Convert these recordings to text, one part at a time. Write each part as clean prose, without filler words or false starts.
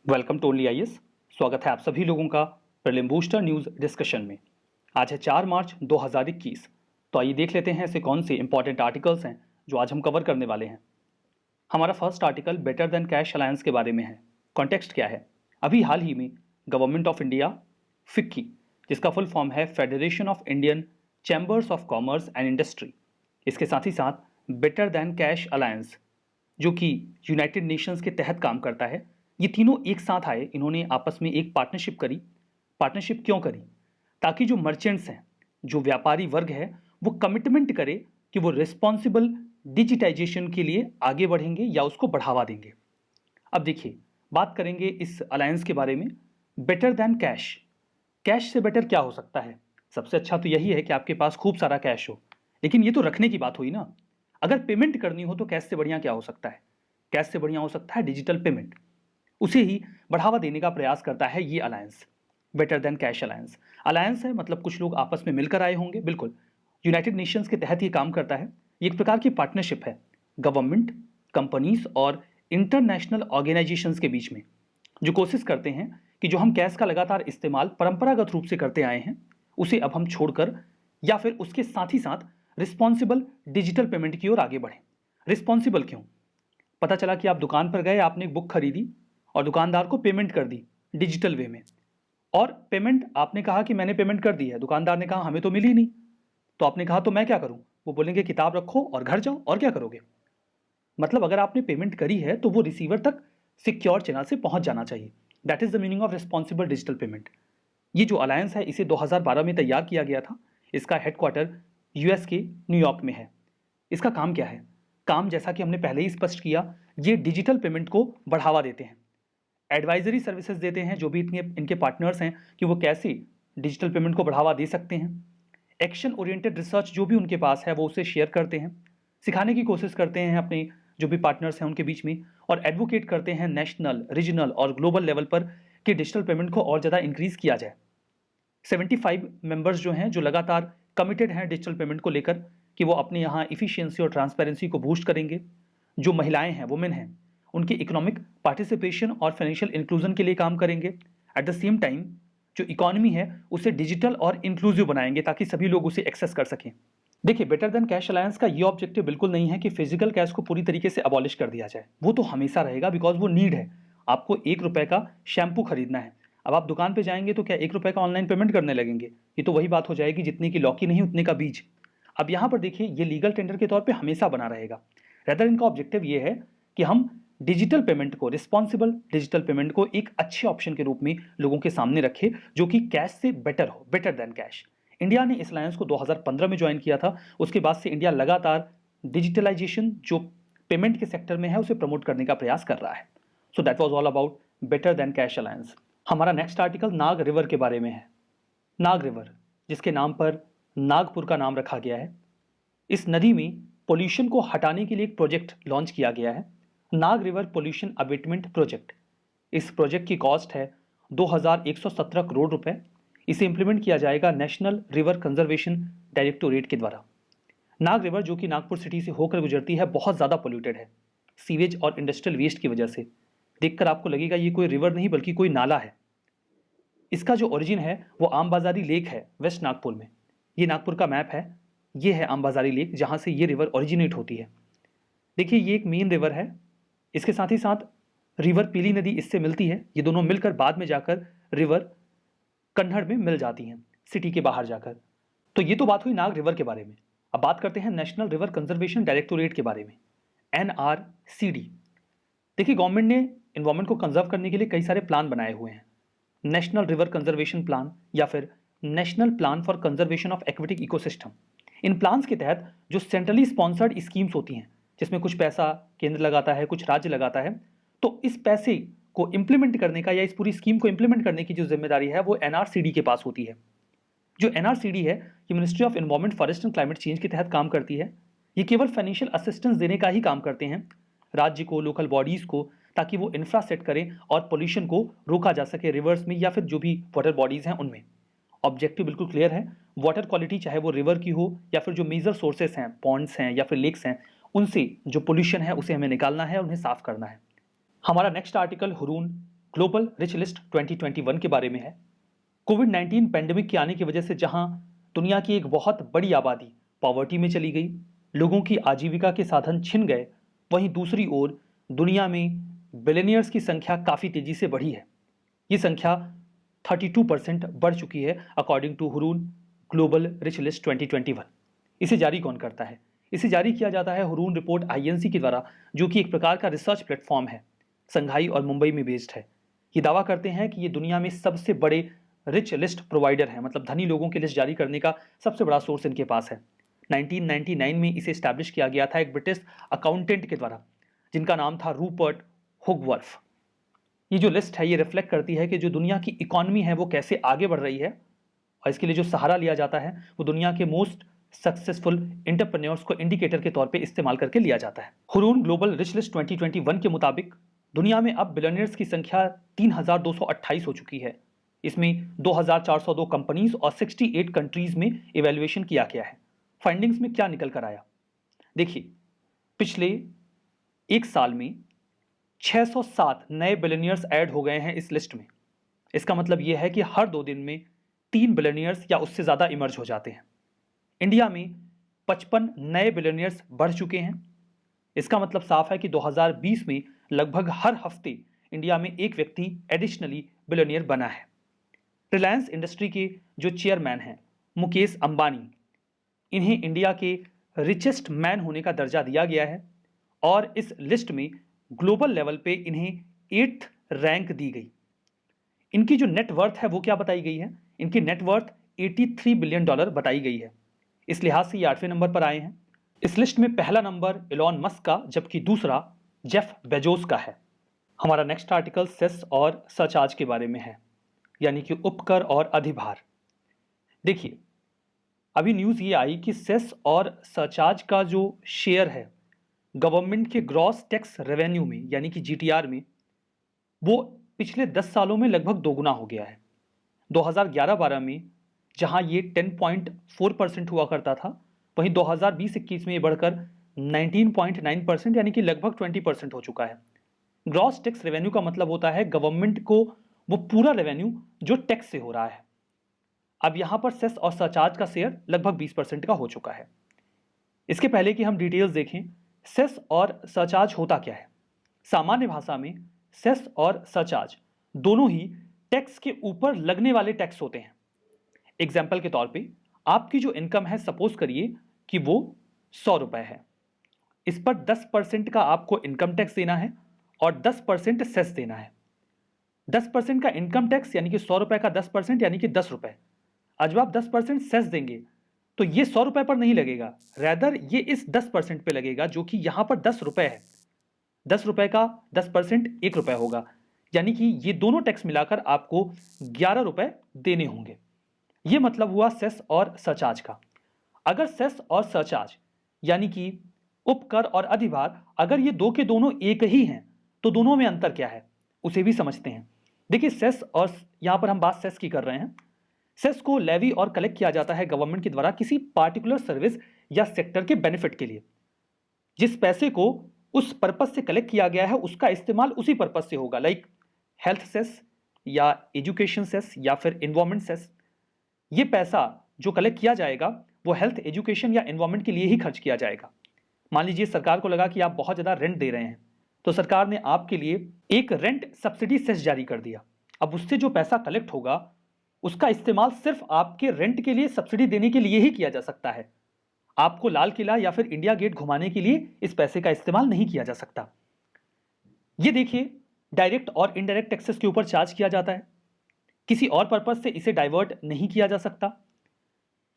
Welcome to only IAS. स्वागत है आप सभी लोगों का प्रीलिम बूस्टर न्यूज़ डिस्कशन में। आज है 4 मार्च 2021। तो आइए देख लेते हैं ऐसे कौन से इंपॉर्टेंट आर्टिकल्स हैं जो आज हम कवर करने वाले हैं। हमारा first article better than cash alliance के बारे में है। कॉन्टेक्स्ट क्या है? अभी हाल ही में गवर्नमेंट ऑफ इंडिया फिक्की, जिसका फुल फॉर्म है federation of Indian chambers of commerce and industry, इसके साथ ही साथ बेटर देन कैश अलायंस जो कि यूनाइटेड नेशंस के तहत काम करता है, ये तीनों एक साथ आए। इन्होंने आपस में एक पार्टनरशिप करी। पार्टनरशिप क्यों करी? ताकि जो मर्चेंट्स हैं, जो व्यापारी वर्ग है, वो कमिटमेंट करे कि वो रिस्पॉन्सिबल डिजिटाइजेशन के लिए आगे बढ़ेंगे या उसको बढ़ावा देंगे। अब देखिए, बात करेंगे इस अलायंस के बारे में। बेटर देन कैश, कैश से बेटर क्या हो सकता है? सबसे अच्छा तो यही है कि आपके पास खूब सारा कैश हो, लेकिन ये तो रखने की बात हुई ना। अगर पेमेंट करनी हो तो कैश से बढ़िया क्या हो सकता है? कैश से बढ़िया हो सकता है डिजिटल पेमेंट। उसे ही बढ़ावा देने का प्रयास करता है ये alliance, better than cash alliance. Alliance है मतलब कुछ लोग आपस में मिलकर आए होंगे, बिल्कुल। यूनाइटेड नेशंस के तहत ये काम करता है। ये एक प्रकार की पार्टनरशिप है गवर्नमेंट, कंपनीज और इंटरनेशनल ऑर्गेनाइजेशंस के बीच में, जो कोशिश करते हैं कि जो हम कैश का लगातार इस्तेमाल परंपरागत रूप से करते आए हैं, उसे अब हम छोड़कर या फिर उसके साथ ही साथ रिस्पॉन्सिबल डिजिटल पेमेंट की ओर आगे बढ़ें। रिस्पॉन्सिबल क्यों? पता चला कि आप दुकान पर गए, आपने एक बुक खरीदी और दुकानदार को पेमेंट कर दी डिजिटल वे में, और पेमेंट आपने कहा कि मैंने पेमेंट कर दी है, दुकानदार ने कहा हमें तो मिली नहीं। तो आपने कहा तो मैं क्या करूं? वो बोलेंगे किताब रखो और घर जाओ, और क्या करोगे? मतलब अगर आपने पेमेंट करी है तो वो रिसीवर तक सिक्योर चैनल से पहुंच जाना चाहिए। That is the meaning of responsible digital payment. ये जो अलायंस है, इसे 2012 में तैयार किया गया था। इसका हेडक्वार्टर यूएस के न्यूयॉर्क में है। इसका काम क्या है? काम जैसा कि हमने पहले ही स्पष्ट किया, ये डिजिटल पेमेंट को बढ़ावा देते हैं, एडवाइजरी सर्विसेज देते हैं जो भी इनके पार्टनर्स हैं कि वो कैसे डिजिटल पेमेंट को बढ़ावा दे सकते हैं। एक्शन ओरिएंटेड रिसर्च जो भी उनके पास है वो उसे शेयर करते हैं, सिखाने की कोशिश करते हैं अपने जो भी पार्टनर्स हैं उनके बीच में, और एडवोकेट करते हैं नेशनल, रीजनल और ग्लोबल लेवल पर कि डिजिटल पेमेंट को और ज़्यादा इंक्रीज किया जाए। 75 मेंबर्स जो हैं, जो लगातार कमिटेड हैं डिजिटल पेमेंट को लेकर कि वो अपने यहाँ इफिशियंसी और ट्रांसपेरेंसी को बूस्ट करेंगे। जो महिलाएं हैं, वुमेन हैं, उनके इकोनॉमिक पार्टिसिपेशन और फाइनेंशियल इंक्लूजन के लिए काम करेंगे। एट द सेम टाइम जो इकोनॉमी है उसे डिजिटल और इंक्लूसिव बनाएंगे ताकि सभी लोग उसे एक्सेस कर सकें। देखिए, बेटर देन कैश अलायंस का ये ऑब्जेक्टिव बिल्कुल नहीं है कि फिजिकल कैश को पूरी तरीके से अबॉलिश कर दिया जाए। वो तो हमेशा रहेगा, बिकॉज वो नीड है। आपको 1 रुपए का शैम्पू खरीदना है, अब आप दुकान पे जाएंगे तो क्या 1 रुपए का ऑनलाइन पेमेंट करने लगेंगे? ये तो वही बात हो जाएगी, जितने की लौकी नहीं उतने का बीज। अब यहाँ पर देखिए, ये लीगल टेंडर के तौर पर हमेशा बना रहेगा। रेदर इनका ऑब्जेक्टिव ये है कि हम डिजिटल पेमेंट को, रिस्पॉन्सिबल डिजिटल पेमेंट को एक अच्छे ऑप्शन के रूप में लोगों के सामने रखे जो कि कैश से बेटर हो, बेटर देन कैश। इंडिया ने इस अलायंस को 2015 में ज्वाइन किया था। उसके बाद से इंडिया लगातार डिजिटलाइजेशन जो पेमेंट के सेक्टर में है उसे प्रमोट करने का प्रयास कर रहा है। So that was all about better than cash alliance. हमारा नेक्स्ट आर्टिकल नाग रिवर के बारे में है। नाग रिवर, जिसके नाम पर नागपुर का नाम रखा गया है। इस नदी में पोल्यूशन को हटाने के लिए एक प्रोजेक्ट लॉन्च किया गया है, नाग रिवर पोल्यूशन अबेटमेंट प्रोजेक्ट। इस प्रोजेक्ट की कॉस्ट है 2117 करोड़ रुपए। इसे इंप्लीमेंट किया जाएगा नेशनल रिवर कंजर्वेशन डायरेक्टोरेट के द्वारा। नाग रिवर जो कि नागपुर सिटी से होकर गुजरती है, बहुत ज़्यादा पोल्यूटेड है सीवेज और इंडस्ट्रियल वेस्ट की वजह से। देखकर आपको लगेगा ये कोई रिवर नहीं बल्कि कोई नाला है। इसका जो ओरिजिन है वो आम बाजारी लेक है वेस्ट नागपुर में। ये नागपुर का मैप है, ये है आम बाजारी लेक जहाँ से ये रिवर ओरिजिनेट होती है। देखिए, ये एक मेन रिवर है। इसके साथ ही साथ रिवर पीली नदी इससे मिलती है। ये दोनों मिलकर बाद में जाकर रिवर कन्नड़ में मिल जाती हैं सिटी के बाहर जाकर। तो ये तो बात हुई नाग रिवर के बारे में। अब बात करते हैं नेशनल रिवर कंजर्वेशन डायरेक्टोरेट के बारे में, NRCD। देखिए, गवर्नमेंट ने एनवायरमेंट को कंजर्व करने के लिए कई सारे प्लान बनाए हुए हैं। नेशनल रिवर कंजर्वेशन प्लान या फिर national plan for conservation of aquatic ecosystem. In plans के तहत जो सेंट्रली स्पॉन्सर्ड स्कीम्स होती हैं, जिसमें कुछ पैसा केंद्र लगाता है, कुछ राज्य लगाता है, तो इस पैसे को इंप्लीमेंट करने का या इस पूरी स्कीम को इंप्लीमेंट करने की जो जिम्मेदारी है वो NRCD के पास होती है। जो NRCD है, ये ministry of environment, forest and climate change के तहत काम करती है। ये केवल फाइनेंशियल असिस्टेंस देने का ही काम करते हैं राज्य को, लोकल बॉडीज को, ताकि वो इंफ्रा सेट करें और पोल्यूशन को रोका जा सके रिवर्स में या फिर जो भी वाटर बॉडीज हैं उनमें। ऑब्जेक्टिव बिल्कुल क्लियर है, वाटर क्वालिटी चाहे वो रिवर की हो या फिर जो मेजर सोर्सेस हैं, पॉन्ड्स हैं या फिर लेक्स हैं, उनसे जो पोल्यूशन है उसे हमें निकालना है और उन्हें साफ करना है। हमारा next article Hurun global rich list 2021 के बारे में है। कोविड-19 पैंडेमिक के आने की वजह से जहां दुनिया की एक बहुत बड़ी आबादी पॉवर्टी में चली गई, लोगों की आजीविका के साधन छिन गए, वहीं दूसरी ओर दुनिया में बिलियनियर्स की संख्या काफ़ी तेजी से बढ़ी है। ये संख्या 32% बढ़ चुकी है according to Hurun global rich list 2021। इसे जारी कौन करता है? इसे जारी किया जाता है हुरून रिपोर्ट INC के द्वारा, जो कि एक प्रकार का रिसर्च प्लेटफॉर्म है, संघाई और मुंबई में बेस्ड है। ये दावा करते हैं कि ये दुनिया में सबसे बड़े रिच लिस्ट प्रोवाइडर हैं, मतलब धनी लोगों की लिस्ट जारी करने का सबसे बड़ा सोर्स इनके पास है। 1999 में इसे स्टैब्लिश किया गया था एक ब्रिटिश अकाउंटेंट के द्वारा, जिनका नाम था रूपर्ट हुगवर्थ। ये जो लिस्ट है ये रिफ्लेक्ट करती है कि जो दुनिया की इकोनॉमी है वो कैसे आगे बढ़ रही है, और इसके लिए जो सहारा लिया जाता है वो दुनिया के मोस्ट सक्सेसफुल एंटरप्रेन्योर्स को इंडिकेटर के तौर पे इस्तेमाल करके लिया जाता है। हुरून ग्लोबल रिच लिस्ट 2021 के मुताबिक दुनिया में अब बिलियनियर्स की संख्या 3228 हो चुकी है। इसमें 2402 कंपनीज और 68 कंट्रीज में इवैल्यूएशन किया गया है। फाइंडिंग्स में क्या निकल कर आया? देखिए, पिछले एक साल में 607 नए बिलियनियर्स ऐड हो गए हैं इस लिस्ट में। इसका मतलब यह है कि हर 2 दिन में 3 बिलियनियर्स या उससे ज़्यादा इमर्ज हो जाते हैं। इंडिया में 55 नए बिलियनियर्स बढ़ चुके हैं। इसका मतलब साफ है कि 2020 में लगभग हर हफ्ते इंडिया में एक व्यक्ति एडिशनली बिलियनियर बना है। रिलायंस इंडस्ट्री के जो चेयरमैन हैं मुकेश अंबानी, इन्हें इंडिया के रिचेस्ट मैन होने का दर्जा दिया गया है और इस लिस्ट में ग्लोबल लेवल पे इन्हें 8th रैंक दी गई। इनकी जो नेटवर्थ है वो क्या बताई गई है? इनकी नेटवर्थ $83 बिलियन बताई गई है। इस लिहाज से ये 8वें नंबर पर आए हैं। इस लिस्ट में पहला नंबर इलॉन मस्क का, जबकि दूसरा जेफ बेजोस का है। हमारा नेक्स्ट आर्टिकल सेस और सरचार्ज के बारे में है, यानी कि उपकर और अधिभार। देखिए, अभी न्यूज़ ये आई कि सेस और सरचार्ज का जो शेयर है गवर्नमेंट के ग्रॉस टैक्स रेवेन्यू में, यानी कि GTR में, वो पिछले 10 सालों में लगभग दोगुना हो गया है। 2011-12 में जहां ये 10.4% हुआ करता था, वहीं 2020-21 में ये बढ़कर 19.9% यानी कि लगभग 20% हो चुका है। ग्रॉस टैक्स रेवेन्यू का मतलब होता है गवर्नमेंट को वो पूरा रेवेन्यू जो टैक्स से हो रहा है। अब यहां पर सेस और सरचार्ज का शेयर लगभग 20% का हो चुका है। इसके पहले कि हम डिटेल्स देखें, सेस और सरचार्ज होता क्या है? सामान्य भाषा में सेस और सरचार्ज दोनों ही टैक्स के ऊपर लगने वाले टैक्स होते हैं। एग्जाम्पल के तौर पे आपकी जो इनकम है, सपोज करिए कि वो 100 रुपए है, इस पर 10% का आपको इनकम टैक्स देना है और 10% सेस देना है। 10% का इनकम टैक्स यानी कि 100 रुपए का 10% यानी कि 10 रुपए। आज जब आप 10% सेस देंगे तो ये 100 रुपए पर नहीं लगेगा, रैदर ये इस 10% पे लगेगा, जो कि यहां पर 10 रुपए है। 10 रुपए का 10% 1 रुपए होगा, यानी कि ये दोनों टैक्स मिलाकर आपको 11 रुपए देने होंगे। ये मतलब हुआ सेस और सरचार्ज का। अगर सेस और सरचार्ज यानी कि उपकर और अधिभार, अगर ये दो के दोनों एक ही हैं तो दोनों में अंतर क्या है उसे भी समझते हैं। देखिए, सेस और यहां पर हम बात सेस की कर रहे हैं। सेस को लेवी और कलेक्ट किया जाता है गवर्नमेंट के द्वारा किसी पार्टिकुलर सर्विस या सेक्टर के बेनिफिट के लिए। जिस पैसे को उस पर्पस से कलेक्ट किया गया है उसका इस्तेमाल उसी पर्पस से होगा, लाइक हेल्थ सेस या एजुकेशन सेस या फिर एनवायरमेंट सेस। ये पैसा जो कलेक्ट किया जाएगा वो हेल्थ, एजुकेशन या एनवायरमेंट के लिए ही खर्च किया जाएगा। मान लीजिए सरकार को लगा कि आप बहुत ज़्यादा रेंट दे रहे हैं, तो सरकार ने आपके लिए एक रेंट सब्सिडी सेस जारी कर दिया। अब उससे जो पैसा कलेक्ट होगा उसका इस्तेमाल सिर्फ आपके रेंट के लिए, सब्सिडी देने के लिए ही किया जा सकता है। आपको लाल किला या फिर इंडिया गेट घुमाने के लिए इस पैसे का इस्तेमाल नहीं किया जा सकता। ये देखिए, डायरेक्ट और इनडायरेक्ट टैक्सेस के ऊपर चार्ज किया जाता है, किसी और पर्पस से इसे डाइवर्ट नहीं किया जा सकता।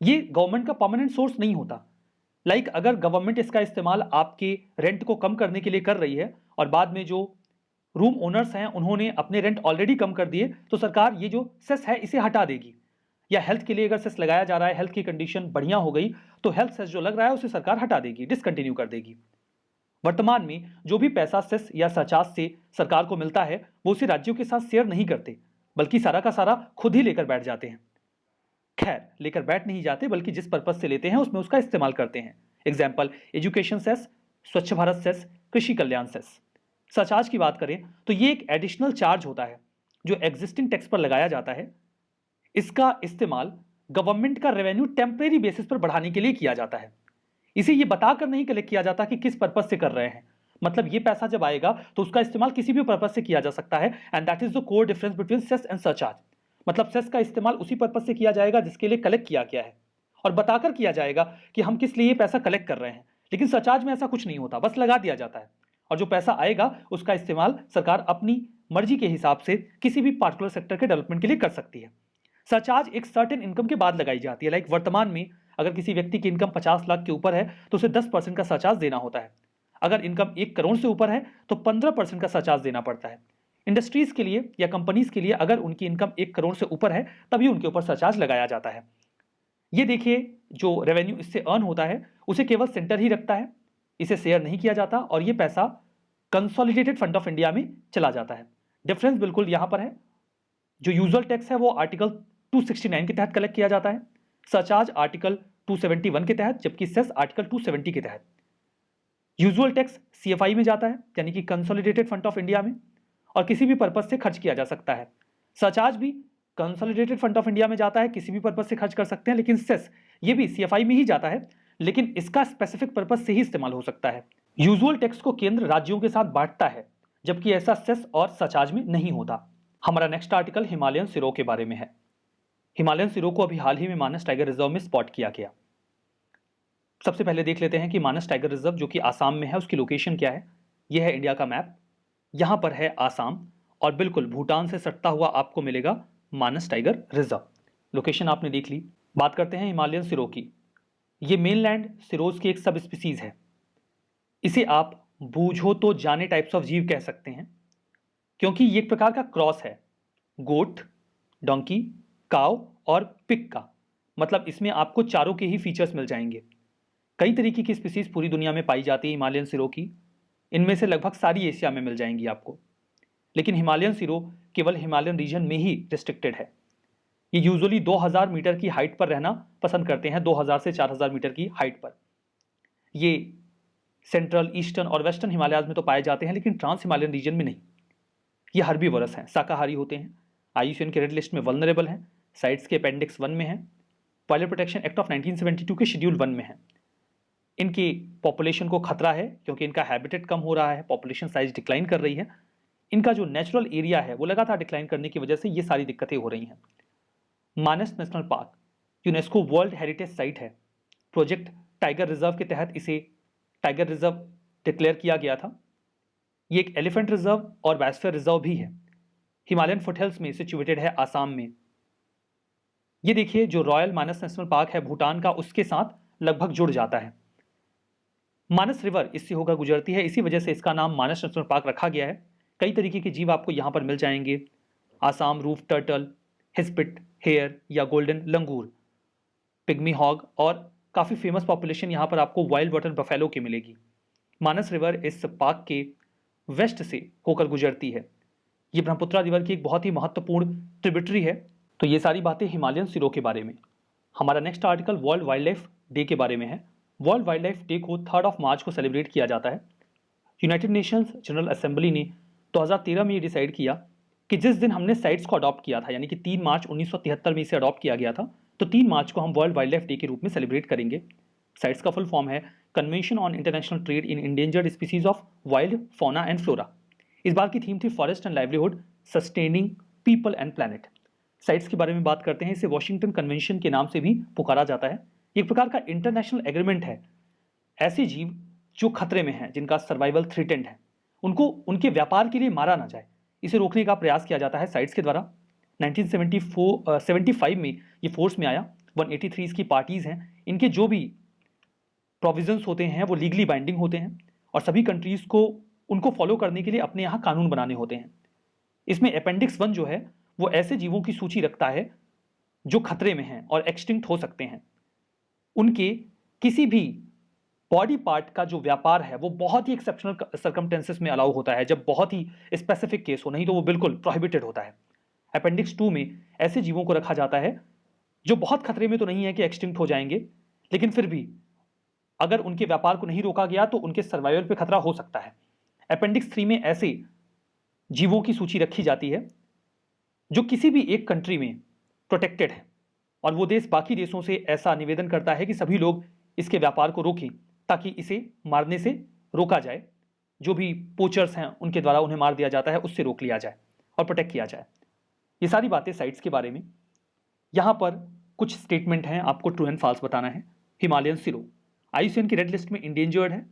ये गवर्नमेंट का परमानेंट सोर्स नहीं होता। लाइक अगर गवर्नमेंट इसका इस्तेमाल आपके रेंट को कम करने के लिए कर रही है और बाद में जो रूम ओनर्स हैं उन्होंने अपने रेंट ऑलरेडी कम कर दिए, तो सरकार ये जो सेस है इसे हटा देगी। या हेल्थ के लिए अगर सेस लगाया जा रहा है, हेल्थ की कंडीशन बढ़िया हो गई, तो हेल्थ सेस जो लग रहा है उसे सरकार हटा देगी, डिसकंटिन्यू कर देगी। वर्तमान में जो भी पैसा सेस या सरचार्ज से सरकार को मिलता है वो उसे राज्यों के साथ शेयर नहीं करते, बल्कि सारा का सारा खुद ही लेकर बैठ जाते हैं। खैर, लेकर बैठ नहीं जाते बल्कि जिस पर्पस से लेते हैं उसमें उसका इस्तेमाल करते हैं। एग्जाम्पल, एजुकेशन सेस, स्वच्छ भारत सेस, कृषि कल्याण सेस। सरचार्ज की बात करें तो ये एक एडिशनल चार्ज होता है जो एग्जिस्टिंग टैक्स पर लगाया जाता है, इसका इस्तेमाल गवर्नमेंट का रेवेन्यू टेम्परेरी बेसिस पर बढ़ाने के लिए किया जाता है। इसे ये बताकर नहीं कलेक्ट किया जाता कि किस पर्पज से कर रहे हैं। मतलब ये पैसा जब आएगा तो उसका इस्तेमाल किसी भी पर्पज से किया जा सकता है, and that is the core difference between cess and surcharge. मतलब सेस का इस्तेमाल उसी पर्पज से किया जाएगा जिसके लिए कलेक्ट किया गया है, और बताकर किया जाएगा कि हम किस लिए ये पैसा कलेक्ट कर रहे हैं। लेकिन सरचार्ज में ऐसा कुछ नहीं होता, बस लगा दिया जाता है, और जो पैसा आएगा उसका इस्तेमाल सरकार अपनी मर्जी के हिसाब से किसी भी पार्टिकुलर सेक्टर के डेवलपमेंट के लिए कर सकती है। सरचार्ज एक सर्टेन इनकम के बाद लगाई जाती है। लाइक वर्तमान में अगर किसी व्यक्ति की इनकम 50 लाख के ऊपर है तो उसे 10% का सरचार्ज देना होता है। अगर इनकम 1 करोड़ से ऊपर है तो 15% का सरचार्ज देना पड़ता है। इंडस्ट्रीज के लिए या कंपनीज के लिए अगर उनकी इनकम 1 करोड़ से ऊपर है तभी उनके ऊपर सरचार्ज लगाया जाता है। ये देखिए, जो रेवेन्यू इससे अर्न होता है उसे केवल सेंटर ही रखता है, इसे शेयर नहीं किया जाता, और ये पैसा कंसोलिडेटेड फंड ऑफ इंडिया में चला जाता है। डिफरेंस बिल्कुल यहां पर है। जो यूजुअल टैक्स है वो आर्टिकल 269 के तहत कलेक्ट किया जाता है, सरचार्ज आर्टिकल 271 के तहत, जबकि सेस आर्टिकल 270 के तहत। यूजुअल टैक्स सीएफआई में जाता है, यानी कि कंसोलिडेटेड फंड ऑफ इंडिया में, और किसी भी पर्पज से खर्च किया जा सकता है। सरचार्ज भी कंसोलिडेटेड फंड ऑफ इंडिया में जाता है, किसी भी पर्पज से खर्च कर सकते हैं, लेकिन सेस ये भी सीएफआई में ही जाता है, लेकिन इसका स्पेसिफिक पर्पज से ही इस्तेमाल हो सकता है। यूजुअल टैक्स को केंद्र राज्यों के साथ बांटता है, जबकि ऐसा सेस और सरचार्ज में नहीं होता। हमारा नेक्स्ट आर्टिकल हिमालयन सिरों के बारे में है। हिमालयन सिरों को अभी हाल ही में मानस टाइगर रिजर्व में स्पॉट किया गया। सबसे पहले देख लेते हैं कि मानस टाइगर रिजर्व जो कि आसाम में है उसकी लोकेशन क्या है। यह है इंडिया का मैप, यहां पर है आसाम, और बिल्कुल भूटान से सटता हुआ आपको मिलेगा मानस टाइगर रिजर्व। लोकेशन आपने देख ली। बात करते हैं हिमालयन सिरों की। यह मेनलैंड सिरोज की एक सब स्पीसीज है। इसे आप बूझो तो जाने टाइप्स ऑफ जीव कह सकते हैं, क्योंकि ये एक प्रकार का क्रॉस है गोट, डोंकी, काव और पिग का। मतलब इसमें आपको चारों के ही फीचर्स मिल जाएंगे। कई तरीके की स्पीसीज पूरी दुनिया में पाई जाती है हिमालयन सिरों की, इनमें से लगभग सारी एशिया में मिल जाएंगी आपको, लेकिन हिमालयन सिरों केवल हिमालयन रीजन में ही रिस्ट्रिक्टेड है। ये यूजुअली 2000 मीटर की हाइट पर रहना पसंद करते हैं, 2000 से 4000 मीटर की हाइट पर। ये सेंट्रल, ईस्टर्न और वेस्टर्न हिमालयाज में तो पाए जाते हैं, लेकिन ट्रांस हिमालयन रीजन में नहीं। ये हर्बीवोरस हैं, शाकाहारी होते हैं, IUCN के रेड लिस्ट में वल्नरेबल हैं, साइट्स के अपेंडिक्स 1 में है, वाइल्ड प्रोटेक्शन एक्ट ऑफ 1972 के शेड्यूल 1 में है। इनकी पॉपुलेशन को खतरा है क्योंकि इनका हैबिटेट कम हो रहा है, पॉपुलेशन साइज डिक्लाइन कर रही है। इनका जो नेचुरल एरिया है वो लगातार डिक्लाइन करने की वजह से ये सारी दिक्कतें हो रही हैं। Manas national park UNESCO world heritage site है। प्रोजेक्ट टाइगर रिजर्व के तहत इसे टाइगर रिजर्व डिक्लेयर किया गया था। ये एक एलिफेंट रिजर्व और बायोस्फीयर रिजर्व भी है। हिमालयन फुटहिल्स में सिचुएटेड है, आसाम में। ये देखिए, जो रॉयल मानस नेशनल पार्क है भूटान का, उसके साथ लगभग जुड़ जाता है। मानस रिवर इससे होकर गुजरती है, इसी वजह से इसका नाम मानस नेशनल पार्क रखा गया है। कई तरीके के जीव आपको यहां पर मिल जाएंगे, आसाम रूफ टर्टल, हिस्पिट, हेयर या गोल्डन लंगूर, पिग्मी हॉग, और काफ़ी फेमस पॉपुलेशन यहाँ पर आपको वाइल्ड वाटर बफेलो की मिलेगी। मानस रिवर इस पार्क के वेस्ट से होकर गुजरती है। ये ब्रह्मपुत्रा रिवर की एक बहुत ही महत्वपूर्ण ट्रिब्यूटरी है। तो ये सारी बातें हिमालयन सिरों के बारे में। हमारा next article world wild life day के बारे में है। वर्ल्ड वाइल्ड लाइफ डे को 3 मार्च को सेलिब्रेट किया जाता है। यूनाइटेड नेशंस जनरल असेंबली ने 2013 में ये डिसाइड किया कि जिस दिन हमने साइट्स को अडॉप्ट किया था, यानी कि 3 मार्च 1973 में इसे अडॉप्ट किया गया था, तो 3 मार्च को हम वर्ल्ड वाइल्ड लाइफ डे के रूप में सेलिब्रेट करेंगे। साइट्स का फुल फॉर्म है convention on international trade in endangered species of wild fauna and flora. इस बार की थीम थी forest and livelihood sustaining people and planet. Sites के बारे में बात करते हैं, इसे वॉशिंगटन कन्वेंशन के नाम से भी पुकारा जाता है। एक प्रकार का इंटरनेशनल एग्रीमेंट है। ऐसे जीव जो खतरे में हैं, जिनका सर्वाइवल थ्रेटेंड है, उनको उनके व्यापार के लिए मारा ना जाए, इसे रोकने का प्रयास किया जाता है साइट्स के द्वारा। 1975 में ये फोर्स में आया। 183 इसकी पार्टीज हैं। इनके जो भी प्रोविजंस होते हैं वो लीगली बाइंडिंग होते हैं, और सभी कंट्रीज को उनको फॉलो करने के लिए अपने यहाँ कानून बनाने होते हैं। इसमें अपेंडिक्स 1 जो है वो ऐसे जीवों की सूची रखता है जो खतरे में हैं और एक्सटिंक्ट हो सकते हैं। उनके किसी भी बॉडी पार्ट का जो व्यापार है वो बहुत ही एक्सेप्शनल सर्कमस्टेंसेस में अलाउ होता है, जब बहुत ही स्पेसिफिक केस हो, नहीं तो वो बिल्कुल प्रोहिबिटेड होता है। अपेंडिक्स 2 में ऐसे जीवों को रखा जाता है जो बहुत खतरे में तो नहीं है कि एक्सटिंक्ट हो जाएंगे, लेकिन फिर भी अगर उनके व्यापार को नहीं रोका गया तो उनके सर्वाइवल पे खतरा हो सकता है। अपेंडिक्स 3 में ऐसे जीवों की सूची रखी जाती है जो किसी भी एक कंट्री में प्रोटेक्टेड है और वो देश बाकी देशों से ऐसा निवेदन करता है कि सभी लोग इसके व्यापार को रोकें ताकि इसे मारने से रोका जाए, जो भी पोचर्स हैं उनके द्वारा उन्हें मार दिया जाता है उससे रोक लिया जाए और प्रोटेक्ट किया जाए। ये सारी बातें साइट्स के बारे में। यहाँ पर कुछ स्टेटमेंट हैं, आपको ट्रू एंड फॉल्स बताना है। हिमालयन सिरो IUCN की रेड लिस्ट में इंडेंजर्ड है।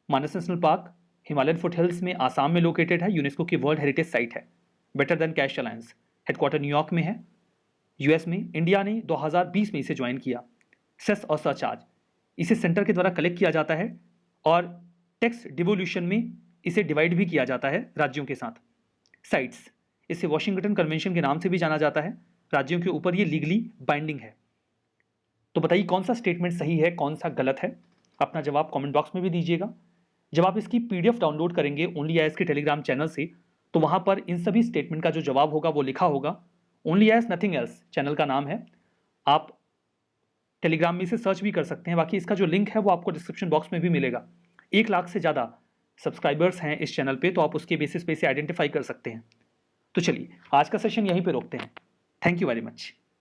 मानस नेशनल पार्क हिमालयन फुटहिल्स में आसाम में लोकेटेड है, यूनेस्को की वर्ल्ड हेरिटेज साइट है। Better than cash alliance headquarter New York में है, यूएस में। इंडिया ने 2020 में इसे ज्वाइन किया। सेस और सरचार्ज इसे सेंटर के द्वारा कलेक्ट किया जाता है और टैक्स डिवोल्यूशन में इसे डिवाइड भी किया जाता है राज्यों के साथ। साइट्स इसे वॉशिंगटन कन्वेंशन के नाम से भी जाना जाता है। राज्यों के ऊपर ये लीगली बाइंडिंग है। तो बताइए कौन सा स्टेटमेंट सही है, कौन सा गलत है। अपना जवाब कमेंट बॉक्स में भी दीजिएगा। जब आप इसकी PDF डाउनलोड करेंगे ओनली आईएएस के टेलीग्राम चैनल से, तो वहां पर इन सभी स्टेटमेंट का जो जवाब होगा वो लिखा होगा। Only IAS nothing else channel का नाम है। आप टेलीग्राम में इसे सर्च भी कर सकते हैं। बाकी इसका जो लिंक है वो आपको डिस्क्रिप्शन बॉक्स में भी मिलेगा। 1 लाख से ज़्यादा सब्सक्राइबर्स हैं इस चैनल पे, तो आप उसके बेसिस पे इसे आइडेंटिफाई कर सकते हैं। तो चलिए आज का सेशन यहीं पे रोकते हैं। Thank you very much.